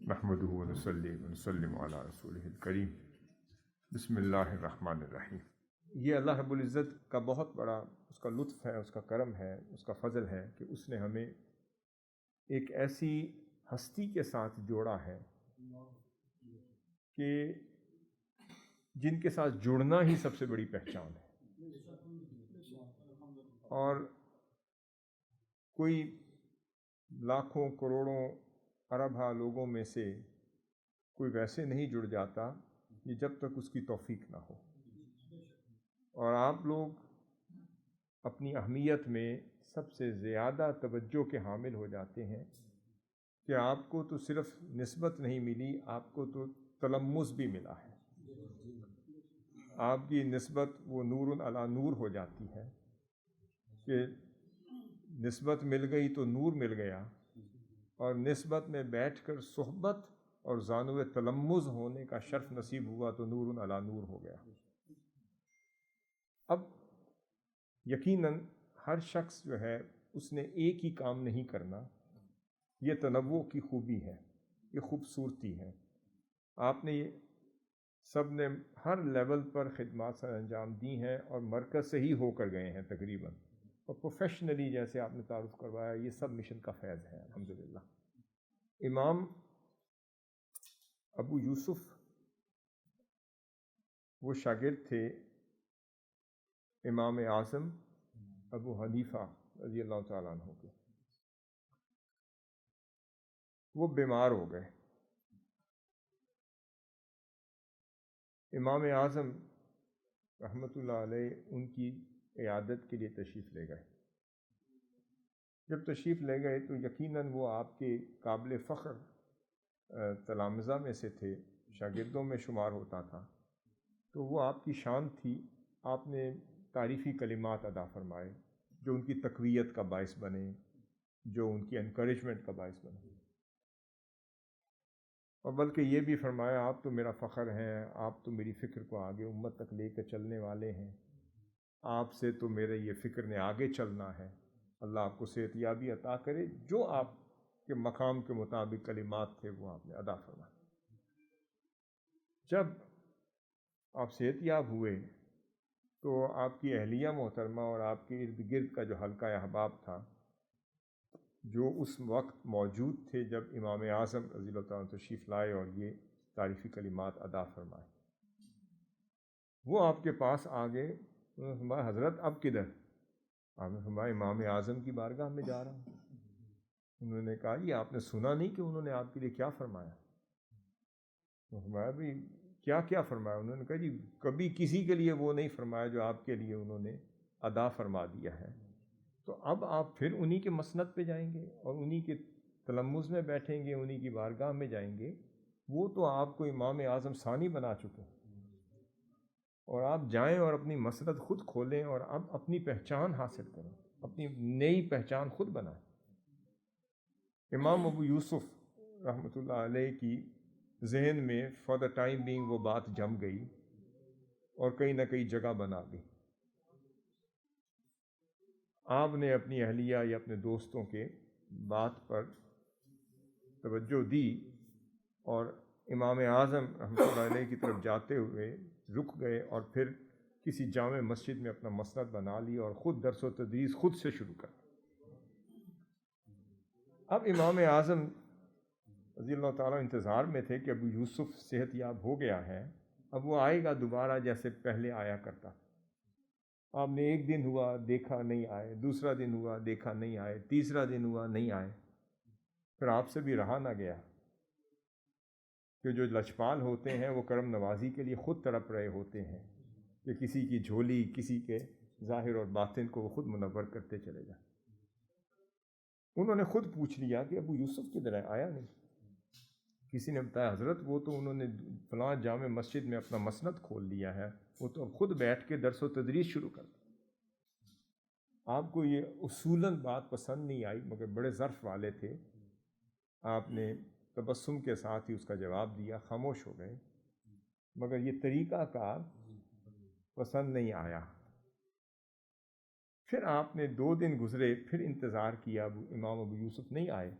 نحمدہ ونصلی ونسلم علی رسولہ الکریم۔ بسم اللہ الرحمن الرحیم۔ یہ اللہ رب العزت کا بہت بڑا اس کا لطف ہے، اس کا کرم ہے، اس کا فضل ہے کہ اس نے ہمیں ایک ایسی ہستی کے ساتھ جوڑا ہے کہ جن کے ساتھ جڑنا ہی سب سے بڑی پہچان ہے، اور کوئی لاکھوں کروڑوں ارباں لوگوں میں سے کوئی ویسے نہیں جڑ جاتا یہ جب تک اس کی توفیق نہ ہو۔ اور آپ لوگ اپنی اہمیت میں سب سے زیادہ توجہ کے حامل ہو جاتے ہیں کہ آپ کو تو صرف نسبت نہیں ملی، آپ کو تو تلمس بھی ملا ہے۔ آپ کی نسبت وہ نور علی نور ہو جاتی ہے کہ نسبت مل گئی تو نور مل گیا، اور نسبت میں بیٹھ کر صحبت اور زانو تلمذ ہونے کا شرف نصیب ہوا تو نور علی نور ہو گیا۔ اب یقیناً ہر شخص جو ہے اس نے ایک ہی کام نہیں کرنا، یہ تنوع کی خوبی ہے، یہ خوبصورتی ہے۔ آپ نے سب نے ہر لیول پر خدمات سر انجام دی ہیں اور مرکز سے ہی ہو کر گئے ہیں تقریباً، اور پروفیشنلی جیسے آپ نے تعارف کروایا، یہ سب مشن کا فیض ہے الحمدللہ۔ امام ابو یوسف وہ شاگرد تھے امام اعظم ابو حنیفہ رضی اللہ تعالیٰ عنہ کے۔ وہ بیمار ہو گئے۔ امام اعظم رحمۃ اللہ علیہ ان کی عیادت کے لیے تشریف لے گئے۔ جب تشریف لے گئے تو یقیناً وہ آپ کے قابل فخر تلامذہ میں سے تھے، شاگردوں میں شمار ہوتا تھا، تو وہ آپ کی شان تھی۔ آپ نے تعریفی کلمات ادا فرمائے جو ان کی تقویت کا باعث بنے، جو ان کی انکریجمنٹ کا باعث بنے، اور بلکہ یہ بھی فرمایا آپ تو میرا فخر ہیں، آپ تو میری فکر کو آگے امت تک لے کر چلنے والے ہیں، آپ سے تو میرے یہ فکر نے آگے چلنا ہے، اللہ آپ کو صحت یابی عطا کرے۔ جو آپ کے مقام کے مطابق کلمات تھے وہ آپ نے ادا فرمائے۔ جب آپ صحت یاب ہوئے تو آپ کی اہلیہ محترمہ اور آپ کے ارد گرد کا جو حلقہ احباب تھا، جو اس وقت موجود تھے جب امام اعظم رضی اللہ تعالیٰ تشریف لائے اور یہ تعریفی کلمات ادا فرمائے، وہ آپ کے پاس آ گئے۔ انہوں نے فرمایا حضرت اب کدھر؟ آپ نے فرمایا امام اعظم کی بارگاہ میں جا رہا ہوں۔ انہوں نے کہا یہ آپ نے سنا نہیں کہ انہوں نے آپ کے لیے کیا فرمایا؟ فرمایا بھی کیا کیا فرمایا؟ انہوں نے کہا جی کبھی کسی کے لیے وہ نہیں فرمایا جو آپ کے لیے انہوں نے ادا فرما دیا ہے، تو اب آپ پھر انہی کے مسند پہ جائیں گے اور انہی کے تلمذ میں بیٹھیں گے، انہی کی بارگاہ میں جائیں گے۔ وہ تو آپ کو امام اعظم ثانی بنا چکے ہیں، اور آپ جائیں اور اپنی مسند خود کھولیں اور اب اپنی پہچان حاصل کریں، اپنی نئی پہچان خود بنائیں۔ امام ابو یوسف رحمۃ اللہ علیہ کی ذہن میں فار دا ٹائم بینگ وہ بات جم گئی اور کہیں نہ کہیں جگہ بنا گئی۔ آپ نے اپنی اہلیہ یا اپنے دوستوں کے بات پر توجہ دی اور امام اعظم رحمۃ اللہ علیہ کی طرف جاتے ہوئے رک گئے، اور پھر کسی جامع مسجد میں اپنا مسند بنا لی اور خود درس و تدریس خود سے شروع کر۔ اب امام اعظم رضی اللہ تعالیٰ انتظار میں تھے کہ ابو یوسف صحت یاب ہو گیا ہے، اب وہ آئے گا دوبارہ جیسے پہلے آیا کرتا۔ آپ نے ایک دن ہوا دیکھا نہیں آئے، دوسرا دن ہوا دیکھا نہیں آئے، تیسرا دن ہوا نہیں آئے، پھر آپ سے بھی رہا نہ گیا کہ جو لچپال ہوتے ہیں وہ کرم نوازی کے لیے خود تڑپ رہے ہوتے ہیں کہ کسی کی جھولی، کسی کے ظاہر اور باطن کو وہ خود منور کرتے چلے جائیں۔ انہوں نے خود پوچھ لیا کہ ابو یوسف کدھر ہے، آیا نہیں؟ کسی نے بتایا حضرت وہ تو انہوں نے فلاں جامع مسجد میں اپنا مسند کھول لیا ہے، وہ تو اب خود بیٹھ کے درس و تدریس شروع کر دیا۔ آپ کو یہ اصولاً بات پسند نہیں آئی، مگر بڑے ظرف والے تھے، آپ نے تبسم کے ساتھ ہی اس کا جواب دیا، خاموش ہو گئے، مگر یہ طریقہ کار پسند نہیں آیا۔ پھر آپ نے 2 دن گزرے، پھر انتظار کیا، امام ابو یوسف نہیں آئے۔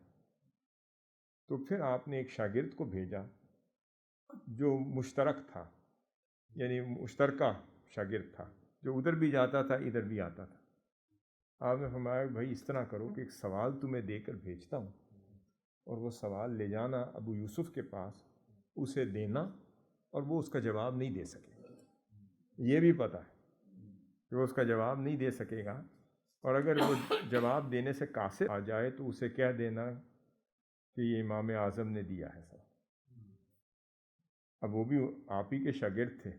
تو پھر آپ نے ایک شاگرد کو بھیجا جو مشترک تھا، یعنی مشترکہ شاگرد تھا، جو ادھر بھی جاتا تھا ادھر بھی آتا تھا۔ آپ نے فرمایا بھائی اس طرح کرو کہ ایک سوال تمہیں دے کر بھیجتا ہوں، اور وہ سوال لے جانا ابو یوسف کے پاس، اسے دینا، اور وہ اس کا جواب نہیں دے سکے گا۔ یہ بھی پتہ ہے کہ وہ اس کا جواب نہیں دے سکے گا، اور اگر وہ جواب دینے سے قاصر آ جائے تو اسے کہہ دینا کہ یہ امام اعظم نے دیا ہے سوال۔ اب وہ بھی آپ ہی کے شاگرد تھے،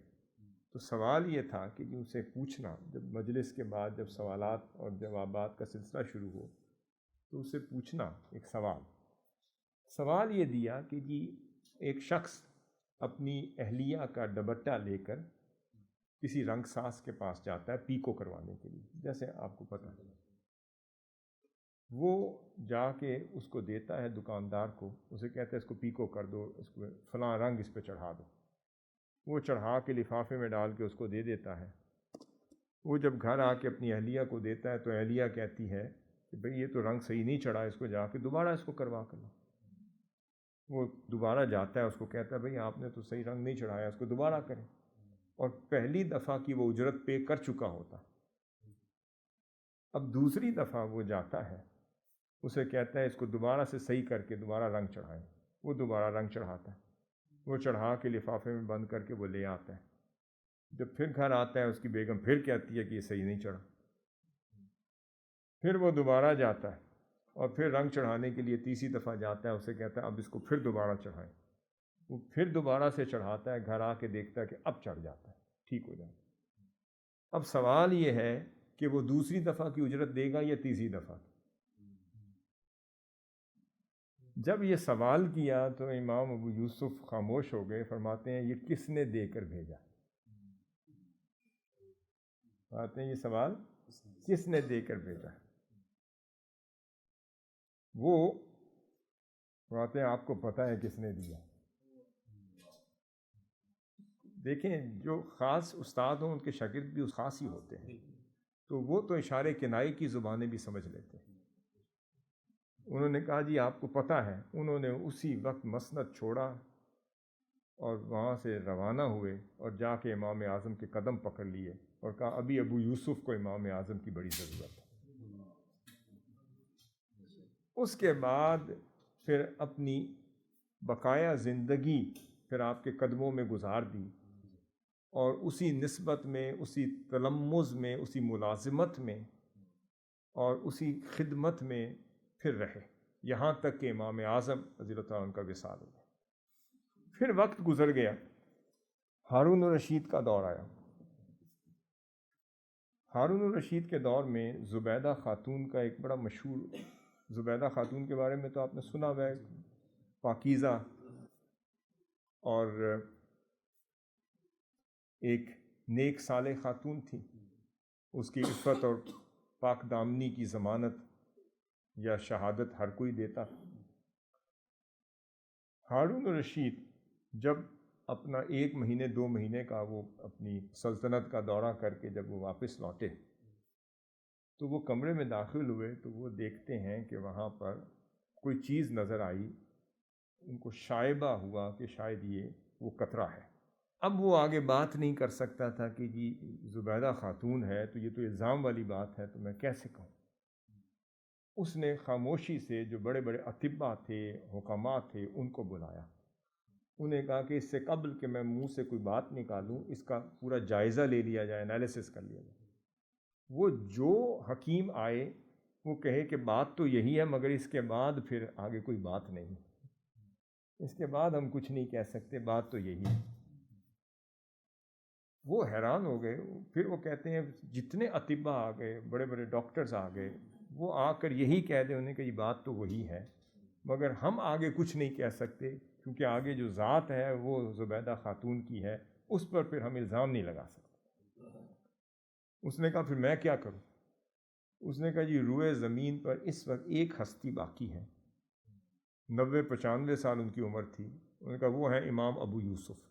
تو سوال یہ تھا کہ ان سے پوچھنا، جب مجلس کے بعد جب سوالات اور جوابات کا سلسلہ شروع ہو تو اسے پوچھنا ایک سوال یہ دیا کہ جی ایک شخص اپنی اہلیہ کا دوپٹہ لے کر کسی رنگ ساز کے پاس جاتا ہے پیکو کروانے کے لیے، جیسے آپ کو پتہ ہے، وہ جا کے اس کو دیتا ہے دکاندار کو، اسے کہتا ہے اس کو پیکو کر دو، اس کو فلاں رنگ اس پہ چڑھا دو، وہ چڑھا کے لفافے میں ڈال کے اس کو دے دیتا ہے۔ وہ جب گھر آ کے اپنی اہلیہ کو دیتا ہے تو اہلیہ کہتی ہے کہ بھئی یہ تو رنگ صحیح نہیں چڑھا، اس کو جا کے دوبارہ اس کو کروا کر لو۔ وہ دوبارہ جاتا ہے، اس کو کہتا ہے بھئی آپ نے تو صحیح رنگ نہیں چڑھایا، اس کو دوبارہ کریں، اور پہلی دفعہ کی وہ اجرت پے کر چکا ہوتا۔ اب دوسری دفعہ وہ جاتا ہے، اسے کہتا ہے اس کو دوبارہ سے صحیح کر کے دوبارہ رنگ چڑھائیں، وہ دوبارہ رنگ چڑھاتا ہے، وہ چڑھا کے لفافے میں بند کر کے وہ لے آتا ہے۔ جب پھر گھر آتا ہے اس کی بیگم پھر کہتی ہے کہ یہ صحیح نہیں چڑھا، پھر وہ دوبارہ جاتا ہے اور پھر رنگ چڑھانے کے لیے تیسری دفعہ جاتا ہے، اسے کہتا ہے اب اس کو پھر دوبارہ چڑھائیں، وہ پھر دوبارہ سے چڑھاتا ہے، گھر آ کے دیکھتا ہے کہ اب چڑھ جاتا ہے، ٹھیک ہو جاتا ہے۔ اب سوال یہ ہے کہ وہ دوسری دفعہ کی اجرت دے گا یا تیسری دفعہ؟ جب یہ سوال کیا تو امام ابو یوسف خاموش ہو گئے، فرماتے ہیں یہ کس نے دے کر بھیجا؟ فرماتے ہیں یہ سوال کس نے دے کر بھیجا؟ وہ فرماتے ہیں آپ کو پتہ ہے کس نے دیا۔ دیکھیں جو خاص استاد ہوں ان کے شاگرد بھی خاص ہی ہوتے ہیں، تو وہ تو اشارے کنائے کی زبانیں بھی سمجھ لیتے ہیں۔ انہوں نے کہا جی آپ کو پتہ ہے، انہوں نے اسی وقت مسند چھوڑا اور وہاں سے روانہ ہوئے اور جا کے امام اعظم کے قدم پکڑ لیے اور کہا ابھی ابو یوسف کو امام اعظم کی بڑی ضرورت ہے۔ اس کے بعد پھر اپنی بقایا زندگی پھر آپ کے قدموں میں گزار دی، اور اسی نسبت میں، اسی تلمذ میں، اسی ملازمت میں اور اسی خدمت میں پھر رہے، یہاں تک کہ امام اعظم رضی اللہ تعالیٰ عنہ کا وصال ہو گیا۔ پھر وقت گزر گیا، ہارون الرشید کا دور آیا۔ ہارون الرشید کے دور میں زبیدہ خاتون کا ایک بڑا مشہور، زبیدہ خاتون کے بارے میں تو آپ نے سنا ہوا ہے، پاکیزہ اور ایک نیک صالح خاتون تھی، اس کی عفت اور پاک دامنی کی ضمانت یا شہادت ہر کوئی دیتا۔ ہارون الرشید جب اپنا 1 مہینے 2 مہینے کا وہ اپنی سلطنت کا دورہ کر کے جب وہ واپس لوٹے تو وہ کمرے میں داخل ہوئے تو وہ دیکھتے ہیں کہ وہاں پر کوئی چیز نظر آئی، ان کو شائبہ ہوا کہ شاید یہ وہ قطرہ ہے۔ اب وہ آگے بات نہیں کر سکتا تھا کہ جی زبیدہ خاتون ہے تو یہ تو الزام والی بات ہے، تو میں کیسے کہوں؟ اس نے خاموشی سے جو بڑے بڑے اطباء تھے، حکماء تھے، ان کو بلایا، انہیں کہا کہ اس سے قبل کہ میں منہ سے کوئی بات نکالوں اس کا پورا جائزہ لے لیا جائے، انالیسس کر لیا جائے۔ وہ جو حکیم آئے وہ کہے کہ بات تو یہی ہے مگر اس کے بعد پھر آگے کوئی بات نہیں، اس کے بعد ہم کچھ نہیں کہہ سکتے، بات تو یہی ہے۔ وہ حیران ہو گئے، پھر وہ کہتے ہیں جتنے اطباء آ گئے، بڑے بڑے ڈاکٹرز آ گئے، وہ آ کر یہی کہہ دیں انہیں کہ یہ بات تو وہی ہے مگر ہم آگے کچھ نہیں کہہ سکتے کیونکہ آگے جو ذات ہے وہ زبیدہ خاتون کی ہے، اس پر پھر ہم الزام نہیں لگا سکتے۔ اس نے کہا پھر میں کیا کروں؟ اس نے کہا جی روئے زمین پر اس وقت ایک ہستی باقی ہے، 90-95 سال ان کی عمر تھی، انہوں نے کہا وہ ہیں امام ابو یوسف،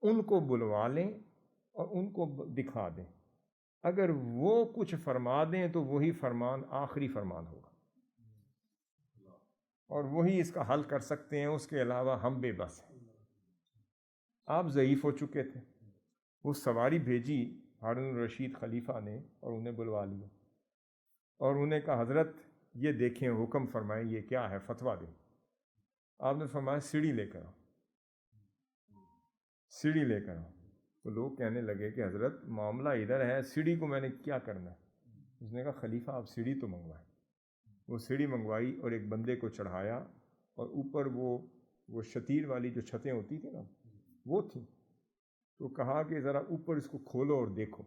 ان کو بلوا لیں اور ان کو دکھا دیں، اگر وہ کچھ فرما دیں تو وہی فرمان آخری فرمان ہوگا۔ اور وہی اس کا حل کر سکتے ہیں، اس کے علاوہ ہم بے بس ہیں۔ آپ ضعیف ہو چکے تھے، وہ سواری بھیجی ہارون الرشید خلیفہ نے اور انہیں بلوا لیا اور انہیں کہا حضرت یہ دیکھیں، حکم فرمائیں، یہ کیا ہے، فتویٰ دیں۔ آپ نے فرمایا سیڑھی لے کر آؤ، سیڑھی لے کر آؤ۔ تو لوگ کہنے لگے کہ حضرت معاملہ ادھر ہے، سیڑھی کو میں نے کیا کرنا ہے؟ اس نے کہا خلیفہ آپ سیڑھی تو منگوائیں۔ وہ سیڑھی منگوائی اور ایک بندے کو چڑھایا، اور اوپر وہ شتیر والی جو چھتیں ہوتی تھیں نا وہ تھیں، تو کہا کہ ذرا اوپر اس کو کھولو اور دیکھو۔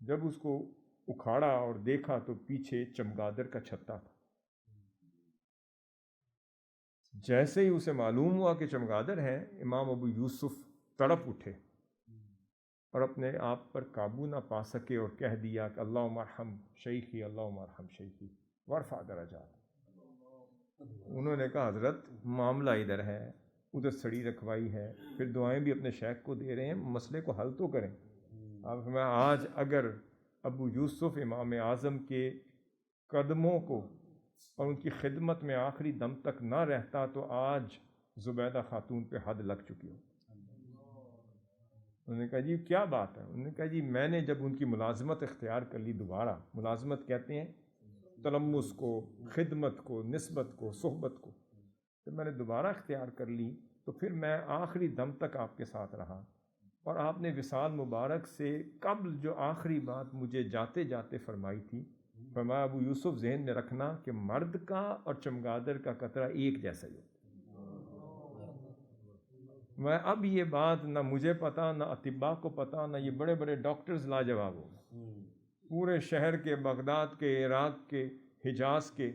جب اس کو اکھاڑا اور دیکھا تو پیچھے چمگادر کا چھتا تھا۔ جیسے ہی اسے معلوم ہوا کہ چمگادر ہے، امام ابو یوسف تڑپ اٹھے اور اپنے آپ پر قابو نہ پا سکے اور کہہ دیا کہ اللہم ارحم شیخی، اللہم ارحم شیخی وارفع درجات۔ انہوں نے کہا حضرت معاملہ ادھر ہے، ادھر سڑی رکھوائی ہے، پھر دعائیں بھی اپنے شیخ کو دے رہے ہیں، مسئلے کو حل تو کریں۔ اب میں آج اگر ابو یوسف امام اعظم کے قدموں کو اور ان کی خدمت میں آخری دم تک نہ رہتا تو آج زبیدہ خاتون پہ حد لگ چکی ہو۔ انہوں نے کہا جی کیا بات ہے؟ انہوں نے کہا جی میں نے جب ان کی ملازمت اختیار کر لی، دوبارہ ملازمت کہتے ہیں تلمس کو، خدمت کو، نسبت کو، صحبت کو، جب میں نے دوبارہ اختیار کر لی تو پھر میں آخری دم تک آپ کے ساتھ رہا، اور آپ نے وصال مبارک سے قبل جو آخری بات مجھے جاتے جاتے فرمائی تھی، فرمایا ابو یوسف ذہن میں رکھنا کہ مرد کا اور چمگادر کا قطرہ ایک جیسا ہی ہوتا ہے۔ میں اب یہ بات نہ مجھے پتا، نہ اطباء کو پتا، نہ یہ بڑے بڑے ڈاکٹرز لاجواب ہو گئے، پورے شہر کے، بغداد کے، عراق کے، حجاز کے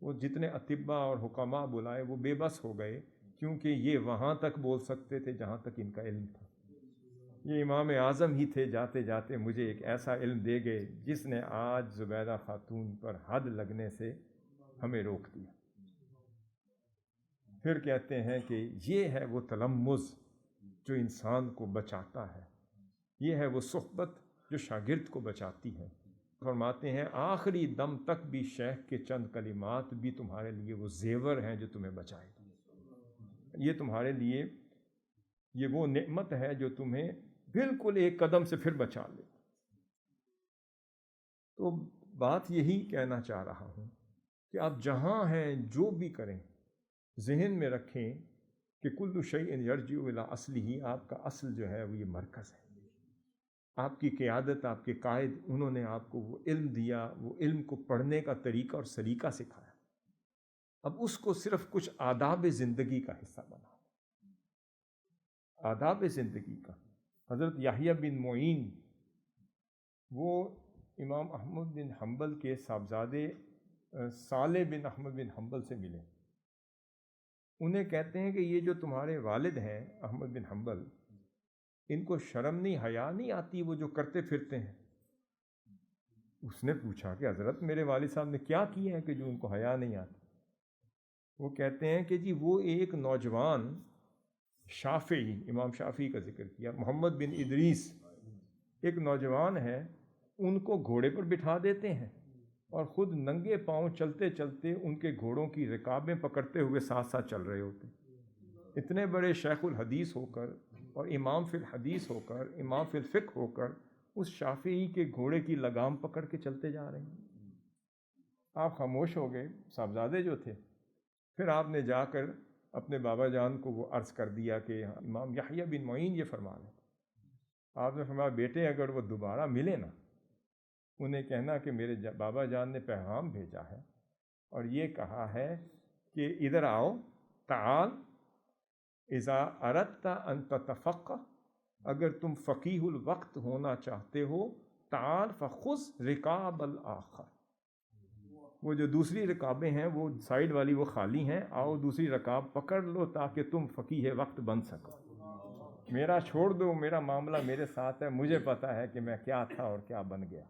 وہ جتنے اطباء اور حکماء بلائے وہ بے بس ہو گئے، کیونکہ یہ وہاں تک بول سکتے تھے جہاں تک ان کا علم تھا۔ یہ امام اعظم ہی تھے جاتے جاتے مجھے ایک ایسا علم دے گئے جس نے آج زبیدہ خاتون پر حد لگنے سے ہمیں روک دیا۔ پھر کہتے ہیں کہ یہ ہے وہ تلمذ جو انسان کو بچاتا ہے، یہ ہے وہ صحبت جو شاگرد کو بچاتی ہے۔ فرماتے ہیں آخری دم تک بھی شیخ کے چند کلمات بھی تمہارے لیے وہ زیور ہیں جو تمہیں بچائے گا، یہ تمہارے لیے یہ وہ نعمت ہے جو تمہیں بالکل ایک قدم سے پھر بچا لے۔ تو بات یہی کہنا چاہ رہا ہوں کہ آپ جہاں ہیں جو بھی کریں، ذہن میں رکھیں کہ کل شیء یرجع الی اصلہ، آپ کا اصل جو ہے وہ یہ مرکز ہے۔ آپ کی قیادت، آپ کے قائد، انہوں نے آپ کو وہ علم دیا، وہ علم کو پڑھنے کا طریقہ اور سلیقہ سکھایا، اب اس کو صرف کچھ آداب زندگی کا حصہ بنا، آداب زندگی کا۔ حضرت یحییٰ بن معین وہ امام احمد بن حنبل کے صاحبزادے صالح بن احمد بن حنبل سے ملے۔ انہیں کہتے ہیں کہ یہ جو تمہارے والد ہیں احمد بن حنبل، ان کو شرم نہیں، حیا نہیں آتی وہ جو کرتے پھرتے ہیں؟ اس نے پوچھا کہ حضرت میرے والد صاحب نے کیا کیا ہے کہ جو ان کو حیا نہیں آتی؟ وہ کہتے ہیں کہ جی وہ ایک نوجوان شافعی، امام شافعی کا ذکر کیا، محمد بن ادریس ایک نوجوان ہے، ان کو گھوڑے پر بٹھا دیتے ہیں اور خود ننگے پاؤں چلتے چلتے ان کے گھوڑوں کی رکابیں پکڑتے ہوئے ساتھ ساتھ چل رہے ہوتے ہیں۔ اتنے بڑے شیخ الحدیث ہو کر اور امام فی الحدیث ہو کر، امام فی الفقہ ہو کر، اس شافعی کے گھوڑے کی لگام پکڑ کے چلتے جا رہے ہیں۔ آپ خاموش ہو گئے، صاحبزادے جو تھے۔ پھر آپ نے جا کر اپنے بابا جان کو وہ عرض کر دیا کہ امام یحییٰ بن معین یہ فرما رہے تھے۔ آپ نے فرمایا بیٹے اگر وہ دوبارہ ملے نا، انہیں کہنا کہ میرے بابا جان نے پیغام بھیجا ہے اور یہ کہا ہے کہ ادھر آؤ، تعال اذا اردت ان تتفقہ، اگر تم فقیہ الوقت ہونا چاہتے ہو، تعال فخذ رکاب الآخر، وہ جو دوسری رکابیں ہیں وہ سائیڈ والی وہ خالی ہیں، آؤ دوسری رکاب پکڑ لو تاکہ تم فقیہ وقت بن سکو۔ میرا چھوڑ دو، میرا معاملہ میرے ساتھ ہے، مجھے پتا ہے کہ میں کیا تھا اور کیا بن گیا،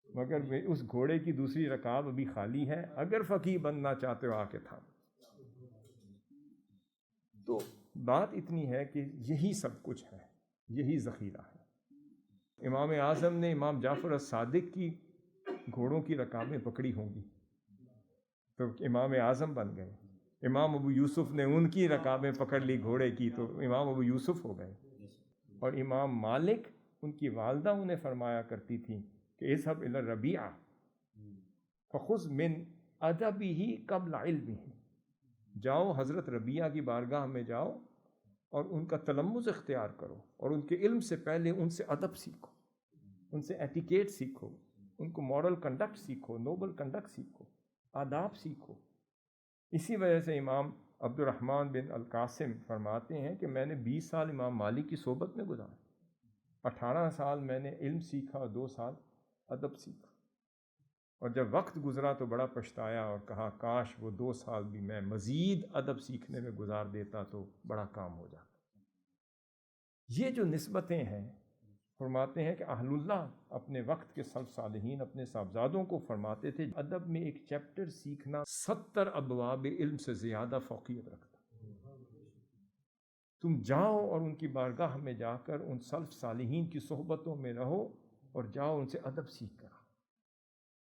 مگر اس گھوڑے کی دوسری رکاب ابھی خالی ہے، اگر فقیہ بننا چاہتے ہو آ کے تھام۔ تو بات اتنی ہے کہ یہی سب کچھ ہے، یہی ذخیرہ ہے۔ امام اعظم نے امام جعفر الصادق کی گھوڑوں کی رکابیں پکڑی ہوں گی، تو امام اعظم بن گئے. امام ابو یوسف نے ان کی رکابیں پکڑ لی گھوڑے کی تو امام ابو یوسف ہو گئے. اور امام مالک، ان کی والدہ انہیں فرمایا کرتی تھیں کہ اذهب الی الربیع فخذ من ادبہ قبل علمہ، جاؤ حضرت ربیعہ کی بارگاہ میں جاؤ اور ان کا تلمذ اختیار کرو اور ان کے علم سے پہلے ان سے ادب سیکھو، ان سے ایٹیکیٹ سیکھو، ان کو مورل کنڈکٹ سیکھو، نوبل کنڈکٹ سیکھو، آداب سیکھو. اسی وجہ سے امام عبد الرحمن بن القاسم فرماتے ہیں کہ میں نے 20 سال امام مالک کی صحبت میں گزارے، 18 سال میں نے علم سیکھا اور 2 سال ادب سیکھا. اور جب وقت گزرا تو بڑا پچھتایا اور کہا کاش وہ 2 سال بھی میں مزید ادب سیکھنے میں گزار دیتا تو بڑا کام ہو جاتا. یہ جو نسبتیں ہیں، فرماتے ہیں کہ اہل اللہ اپنے وقت کے سلف صالحین اپنے صاحبزادوں کو فرماتے تھے ادب میں ایک چیپٹر سیکھنا 70 ابواب علم سے زیادہ فوقیت رکھتا. تم جاؤ اور ان کی بارگاہ میں جا کر ان سلف صالحین کی صحبتوں میں رہو اور جاؤ ان سے ادب سیکھ کر.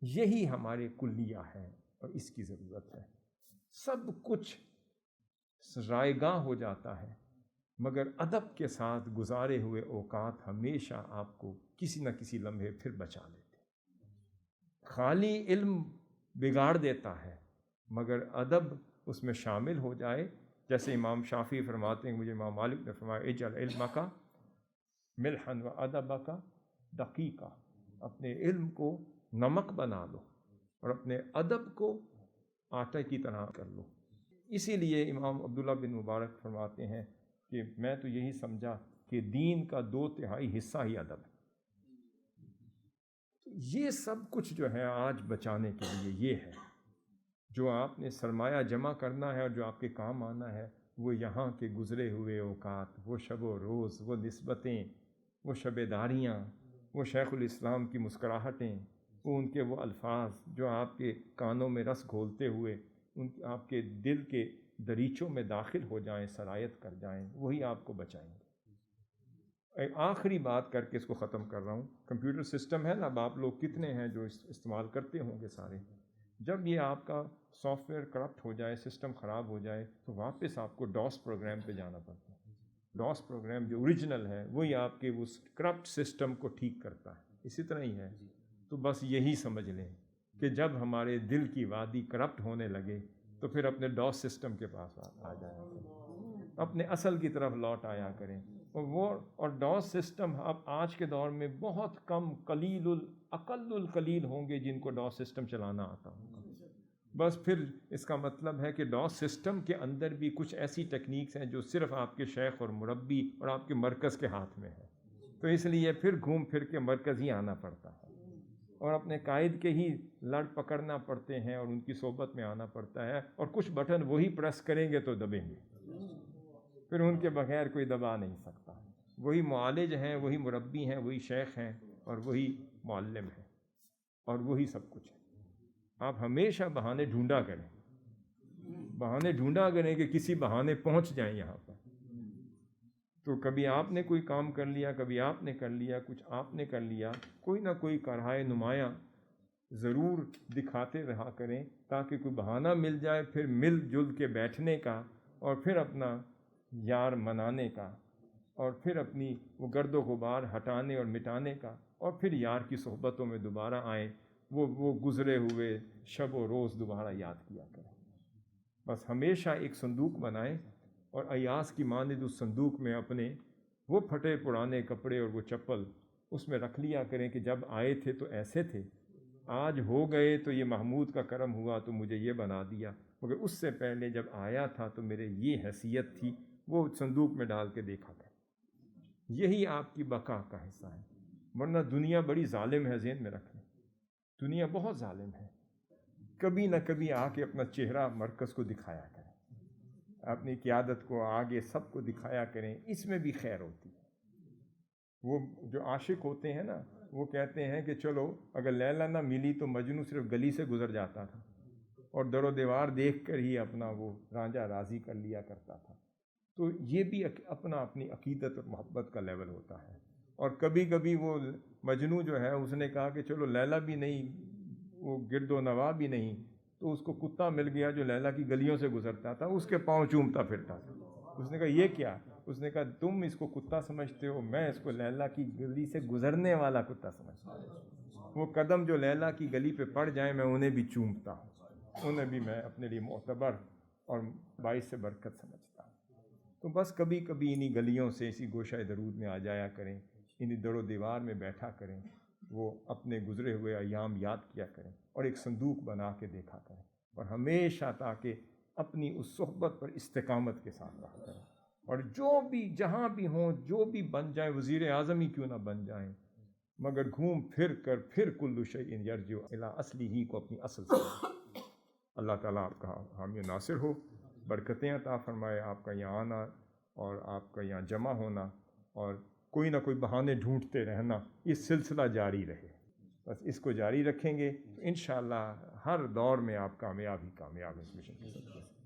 یہی ہمارے کلیہ ہے اور اس کی ضرورت ہے. سب کچھ رائے گاہ ہو جاتا ہے مگر ادب کے ساتھ گزارے ہوئے اوقات ہمیشہ آپ کو کسی نہ کسی لمحے پھر بچا لیتے. خالی علم بگاڑ دیتا ہے مگر ادب اس میں شامل ہو جائے، جیسے امام شافعی فرماتے ہیں، مجھے امام مالک نے فرمایا اجعل علمک ملحا و ادبک دقیقا، اپنے علم کو نمک بنا لو اور اپنے ادب کو آٹے کی طرح کر لو. اسی لیے امام عبداللہ بن مبارک فرماتے ہیں کہ میں تو یہی سمجھا کہ دین کا 2/3 حصہ ہی ادب ہے. یہ سب کچھ جو ہے آج بچانے کے لیے یہ ہے جو آپ نے سرمایہ جمع کرنا ہے اور جو آپ کے کام آنا ہے، وہ یہاں کے گزرے ہوئے اوقات، وہ شب و روز، وہ نسبتیں، وہ شبیداریاں، وہ شیخ الاسلام کی مسکراہٹیں، وہ ان کے وہ الفاظ جو آپ کے کانوں میں رس گھولتے ہوئے آپ کے دل کے دریچوں میں داخل ہو جائیں، سرایت کر جائیں، وہی آپ کو بچائیں گے. ایک آخری بات کر کے اس کو ختم کر رہا ہوں. کمپیوٹر سسٹم ہے نا، اب آپ لوگ کتنے ہیں جو استعمال کرتے ہوں گے سارے. جب یہ آپ کا سافٹ ویئر کرپٹ ہو جائے، سسٹم خراب ہو جائے تو واپس آپ کو ڈاس پروگرام پہ جانا پڑتا ہے. ڈاس پروگرام جو اوریجنل ہے وہی آپ کے اس کرپٹ سسٹم کو ٹھیک کرتا ہے. اسی طرح ہی ہے. تو بس یہی سمجھ لیں کہ جب ہمارے دل کی وادی کرپٹ ہونے لگے تو پھر اپنے ڈاس سسٹم کے پاس آ جایا کریں، اپنے اصل کی طرف لوٹ آیا کریں. اور ڈاس سسٹم اب آج کے دور میں بہت کم، اقل القلیل ہوں گے جن کو ڈاس سسٹم چلانا آتا ہوگا. بس پھر اس کا مطلب ہے کہ ڈاس سسٹم کے اندر بھی کچھ ایسی ٹیکنیکس ہیں جو صرف آپ کے شیخ اور مربی اور آپ کے مرکز کے ہاتھ میں ہے. تو اس لیے پھر گھوم پھر کے مرکز ہی آنا پڑتا ہے اور اپنے قائد کے ہی لڑ پکڑنا پڑتے ہیں اور ان کی صحبت میں آنا پڑتا ہے. اور کچھ بٹن وہی پریس کریں گے تو دبیں گے، پھر ان کے بغیر کوئی دبا نہیں سکتا. وہی معالج ہیں، وہی مربی ہیں، وہی شیخ ہیں اور وہی معلم ہیں اور وہی سب کچھ ہے. آپ ہمیشہ بہانے ڈھونڈا کریں کہ کسی بہانے پہنچ جائیں یہاں پر. تو کبھی آپ نے کوئی کام کر لیا، کبھی آپ نے کر لیا، کچھ آپ نے کر لیا، کوئی نہ کوئی کارہائے نمایاں ضرور دکھاتے رہا کریں تاکہ کوئی بہانہ مل جائے، پھر مل جل کے بیٹھنے کا اور پھر اپنا یار منانے کا اور پھر اپنی وہ گرد و غبار ہٹانے اور مٹانے کا اور پھر یار کی صحبتوں میں دوبارہ آئیں، وہ گزرے ہوئے شب و روز دوبارہ یاد کیا کریں. بس ہمیشہ ایک صندوق بنائیں اور ایاس کی مانند اس صندوق میں اپنے وہ پھٹے پرانے کپڑے اور وہ چپل اس میں رکھ لیا کریں کہ جب آئے تھے تو ایسے تھے، آج ہو گئے تو یہ محمود کا کرم ہوا تو مجھے یہ بنا دیا، مگر اس سے پہلے جب آیا تھا تو میرے یہ حیثیت تھی. وہ صندوق میں ڈال کے دیکھا کریں. یہی آپ کی بقا کا حصہ ہے. ورنہ دنیا بڑی ظالم ہے، ذہن میں رکھیں، دنیا بہت ظالم ہے. کبھی نہ کبھی آ کے اپنا چہرہ مرکز کو دکھایا کریں، اپنی قیادت کو آگے سب کو دکھایا کریں، اس میں بھی خیر ہوتی ہے. وہ جو عاشق ہوتے ہیں نا، وہ کہتے ہیں کہ چلو اگر لیلا نہ ملی تو مجنو صرف گلی سے گزر جاتا تھا اور در و دیوار دیکھ کر ہی اپنا وہ رانجھا راضی کر لیا کرتا تھا. تو یہ بھی اپنی عقیدت اور محبت کا لیول ہوتا ہے. اور کبھی کبھی وہ مجنو جو ہے اس نے کہا کہ چلو لیلا بھی نہیں، وہ گرد و نواح بھی نہیں، تو اس کو کتا مل گیا جو لیلا کی گلیوں سے گزرتا تھا، اس کے پاؤں چومتا پھرتا تھا۔ اس نے کہا یہ کیا؟ اس نے کہا تم اس کو کتا سمجھتے ہو، میں اس کو لیلا کی گلی سے گزرنے والا کتا سمجھتا ہوں۔ وہ قدم جو لیلا کی گلی پہ پڑ جائیں میں انہیں بھی چومتا ہوں، انہیں بھی میں اپنے لیے معتبر اور باعث سے برکت سمجھتا ہوں۔ تو بس کبھی کبھی انہی گلیوں سے اسی گوشہ درود میں آ جایا کریں، انہی در و دیوار میں بیٹھا کریں، وہ اپنے گزرے ہوئے ایام یاد کیا کریں اور ایک صندوق بنا کے دیکھا کریں، اور ہمیشہ تاکہ اپنی اس صحبت پر استقامت کے ساتھ رہا کریں، اور جو بھی جہاں بھی ہوں، جو بھی بن جائیں، وزیر اعظم ہی کیوں نہ بن جائیں، مگر گھوم پھر کر پھر کل شیء یرجع الی اصلہ کو اپنی اصل سے۔ اللہ تعالیٰ آپ کا حامی و ناصر ہو، برکتیں عطا فرمائے، آپ کا یہاں آنا اور آپ کا یہاں جمع ہونا اور کوئی نہ کوئی بہانے ڈھونڈتے رہنا، یہ سلسلہ جاری رہے۔ بس اس کو جاری رکھیں گے تو انشاءاللہ ہر دور میں آپ کامیاب ہی کامیاب ہیں اس مشن کے ساتھ۔